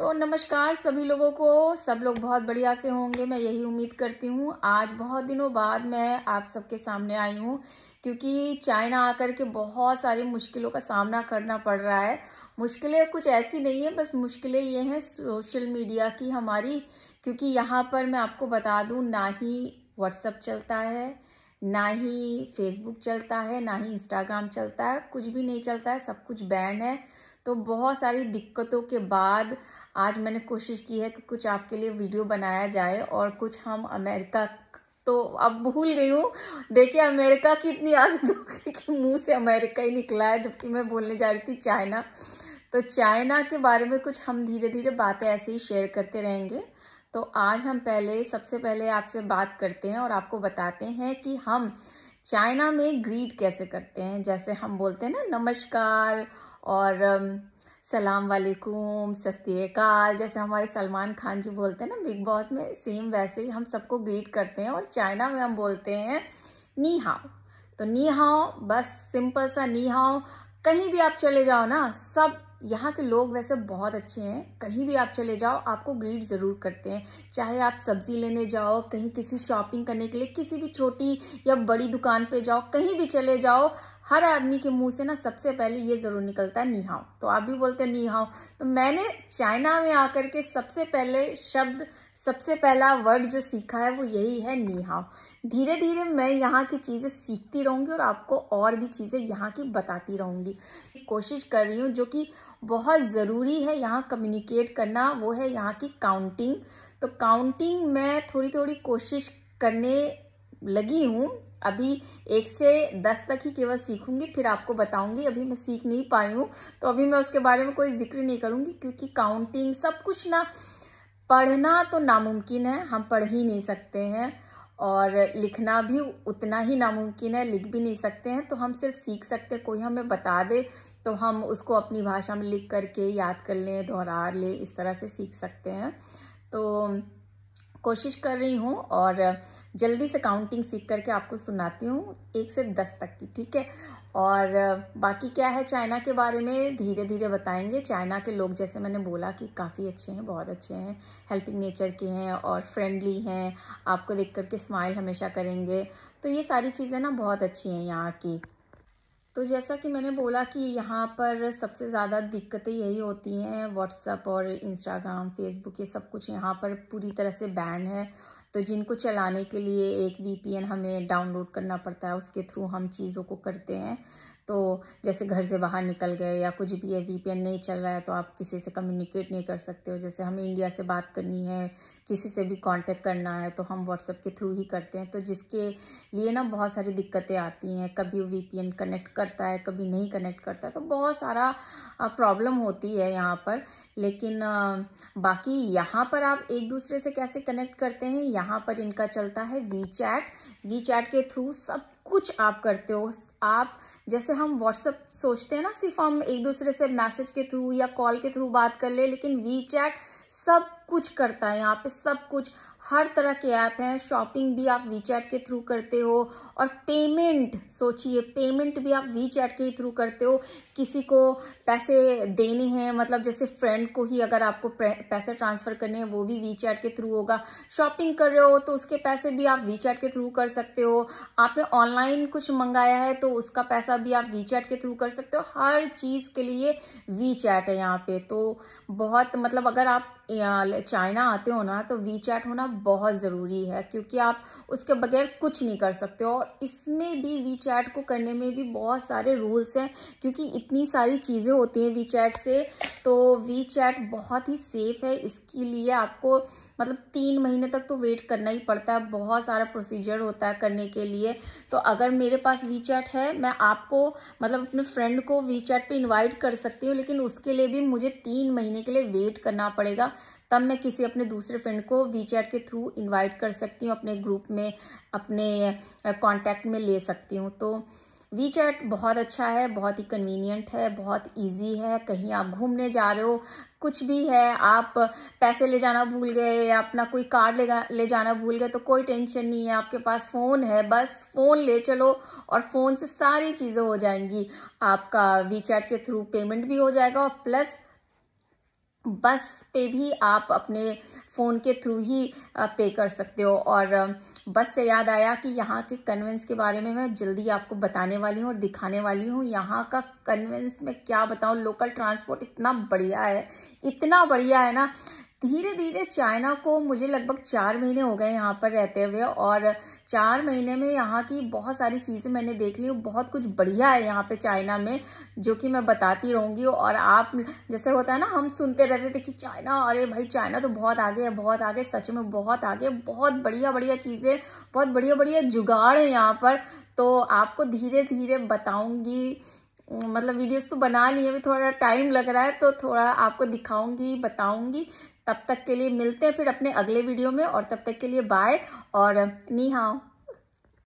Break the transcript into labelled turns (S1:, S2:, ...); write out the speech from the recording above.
S1: तो नमस्कार सभी लोगों को। सब लोग बहुत बढ़िया से होंगे, मैं यही उम्मीद करती हूँ। आज बहुत दिनों बाद मैं आप सबके सामने आई हूँ क्योंकि चाइना आकर के बहुत सारी मुश्किलों का सामना करना पड़ रहा है। मुश्किलें कुछ ऐसी नहीं है, बस मुश्किलें ये हैं सोशल मीडिया की हमारी। क्योंकि यहाँ पर मैं आपको बता दूँ, ना ही व्हाट्सएप चलता है, ना ही फेसबुक चलता है, ना ही इंस्टाग्राम चलता है, कुछ भी नहीं चलता है, सब कुछ बैन है। तो बहुत सारी दिक्कतों के बाद आज मैंने कोशिश की है कि कुछ आपके लिए वीडियो बनाया जाए और कुछ हम अमेरिका, तो अब भूल गई हूँ। देखिए, अमेरिका की इतनी आदत हो गई कि मुंह से अमेरिका ही निकला है, जबकि मैं बोलने जा रही थी चाइना। तो चाइना के बारे में कुछ हम धीरे धीरे बातें ऐसे ही शेयर करते रहेंगे। तो आज हम सबसे पहले आपसे बात करते हैं और आपको बताते हैं कि हम चाइना में ग्रीट कैसे करते हैं। जैसे हम बोलते हैं ना नमस्कार और सलाम वालेकुम, सत श्री अकाल, जैसे हमारे सलमान खान जी बोलते हैं ना बिग बॉस में, सेम वैसे ही हम सबको ग्रीट करते हैं। और चाइना में हम बोलते हैं नी हाओ। तो नी हाओ, बस सिंपल सा नी हाओ। कहीं भी आप चले जाओ ना, सब यहाँ के लोग वैसे बहुत अच्छे हैं। कहीं भी आप चले जाओ आपको ग्रीट ज़रूर करते हैं। चाहे आप सब्जी लेने जाओ, कहीं किसी शॉपिंग करने के लिए किसी भी छोटी या बड़ी दुकान पे जाओ, कहीं भी चले जाओ, हर आदमी के मुंह से ना सबसे पहले ये ज़रूर निकलता है नी हाओ। तो आप भी बोलते हैं नी हाओ। तो मैंने चाइना में आकर के सबसे पहले शब्द, सबसे पहला वर्ड जो सीखा है वो यही है, नी हाओ। धीरे धीरे मैं यहाँ की चीज़ें सीखती रहूँगी और आपको और भी चीज़ें यहाँ की बताती रहूँगी। कोशिश कर रही हूँ, जो कि बहुत ज़रूरी है यहाँ कम्युनिकेट करना, वो है यहाँ की काउंटिंग। तो काउंटिंग मैं थोड़ी थोड़ी कोशिश करने लगी हूँ। अभी 1 से 10 तक ही केवल सीखूंगी, फिर आपको बताऊंगी। अभी मैं सीख नहीं पाई हूँ, तो अभी मैं उसके बारे में कोई जिक्र नहीं करूंगी, क्योंकि काउंटिंग सब कुछ ना, पढ़ना तो नामुमकिन है, हम पढ़ ही नहीं सकते हैं, और लिखना भी उतना ही नामुमकिन है, लिख भी नहीं सकते हैं। तो हम सिर्फ सीख सकते हैं, कोई हमें बता दे तो हम उसको अपनी भाषा में लिख करके याद कर लें, दोहरा लें, इस तरह से सीख सकते हैं। तो कोशिश कर रही हूँ और जल्दी से काउंटिंग सीख करके आपको सुनाती हूँ 1 से 10 तक की, ठीक है। और बाकी क्या है चाइना के बारे में धीरे धीरे बताएंगे। चाइना के लोग, जैसे मैंने बोला, कि काफ़ी अच्छे हैं, बहुत अच्छे हैं, हेल्पिंग नेचर के हैं और फ्रेंडली हैं, आपको देख करके स्माइल हमेशा करेंगे। तो ये सारी चीज़ें ना बहुत अच्छी हैं यहाँ की। तो जैसा कि मैंने बोला कि यहाँ पर सबसे ज़्यादा दिक्कतें यही होती हैं, व्हाट्सएप और इंस्टाग्राम, फेसबुक, ये सब कुछ यहाँ पर पूरी तरह से बैन है। तो जिनको चलाने के लिए एक वीपीएन हमें डाउनलोड करना पड़ता है, उसके थ्रू हम चीज़ों को करते हैं। तो जैसे घर से बाहर निकल गए या कुछ भी है, वीपीएन नहीं चल रहा है, तो आप किसी से कम्युनिकेट नहीं कर सकते हो। जैसे हमें इंडिया से बात करनी है, किसी से भी कांटेक्ट करना है, तो हम व्हाट्सएप के थ्रू ही करते हैं। तो जिसके लिए ना बहुत सारी दिक्कतें आती हैं, कभी वीपीएन कनेक्ट करता है, कभी नहीं कनेक्ट करता है, तो बहुत सारा प्रॉब्लम होती है यहाँ पर। लेकिन बाकी यहाँ पर आप एक दूसरे से कैसे कनेक्ट करते हैं, यहाँ पर इनका चलता है वीचैट। वीचैट के थ्रू सब कुछ आप करते हो। आप जैसे हम व्हाट्सएप सोचते हैं ना, सिर्फ हम एक दूसरे से मैसेज के थ्रू या कॉल के थ्रू बात कर ले, लेकिन वीचैट सब कुछ करता है। यहाँ पे सब कुछ, हर तरह के ऐप हैं। शॉपिंग भी आप वीचैट के थ्रू करते हो, और पेमेंट, सोचिए, पेमेंट भी आप वीचैट के थ्रू करते हो। किसी को पैसे देने हैं, मतलब जैसे फ्रेंड को ही अगर आपको पैसे ट्रांसफर करने हैं, वो भी वीचैट के थ्रू होगा। शॉपिंग कर रहे हो तो उसके पैसे भी आप वीचैट के थ्रू कर सकते हो। आपने ऑनलाइन कुछ मंगाया है तो उसका पैसा भी आप वीचैट के थ्रू कर सकते हो। हर चीज़ के लिए वीचैट है यहाँ पे। तो बहुत, मतलब अगर आप चाइना आते हो ना, तो वीचैट होना बहुत ज़रूरी है, क्योंकि आप उसके बगैर कुछ नहीं कर सकते हो। और इसमें भी, वीचैट को करने में भी बहुत सारे रूल्स हैं, क्योंकि इतनी सारी चीज़ें होती हैं वीचैट से। तो वीचैट बहुत ही सेफ है, इसके लिए आपको मतलब 3 महीने तक तो वेट करना ही पड़ता है। बहुत सारा प्रोसीजर होता है करने के लिए। तो अगर मेरे पास वीचैट है, मैं आपको, मतलब अपने फ्रेंड को वीचैट पे इनवाइट कर सकती हूँ, लेकिन उसके लिए भी मुझे 3 महीने के लिए वेट करना पड़ेगा। तब मैं किसी अपने दूसरे फ्रेंड को वीचैट के थ्रू इनवाइट कर सकती हूँ, अपने ग्रुप में, अपने कांटेक्ट में ले सकती हूँ। तो वीचैट बहुत अच्छा है, बहुत ही कन्वीनियंट है, बहुत इजी है। कहीं आप घूमने जा रहे हो, कुछ भी है, आप पैसे ले जाना भूल गए या अपना कोई कार्ड ले जाना भूल गए, तो कोई टेंशन नहीं है, आपके पास फ़ोन है, बस फ़ोन ले चलो और फ़ोन से सारी चीज़ें हो जाएंगी। आपका वीचैट के थ्रू पेमेंट भी हो जाएगा, और प्लस बस पे भी आप अपने फ़ोन के थ्रू ही पे कर सकते हो। और बस से याद आया कि यहाँ के कन्वेंस के बारे में मैं जल्दी आपको बताने वाली हूँ और दिखाने वाली हूँ। यहाँ का कन्वेंस में क्या बताऊँ, लोकल ट्रांसपोर्ट इतना बढ़िया है, इतना बढ़िया है ना। धीरे धीरे चाइना को मुझे लगभग 4 महीने हो गए यहाँ पर रहते हुए, और 4 महीने में यहाँ की बहुत सारी चीज़ें मैंने देख ली। बहुत कुछ बढ़िया है यहाँ पे चाइना में, जो कि मैं बताती रहूँगी। और आप, जैसे होता है ना, हम सुनते रहते थे कि चाइना, अरे भाई चाइना तो बहुत आगे है, बहुत आगे, सच में बहुत आगे, बहुत बढ़िया बढ़िया चीज़ें, बहुत बढ़िया बढ़िया जुगाड़ है यहाँ पर। तो आपको धीरे धीरे बताऊँगी, मतलब वीडियोस तो बना ली है, अभी थोड़ा टाइम लग रहा है, तो थोड़ा आपको दिखाऊंगी, बताऊंगी। तब तक के लिए मिलते हैं फिर अपने अगले वीडियो में, और तब तक के लिए बाय और नी हाओ।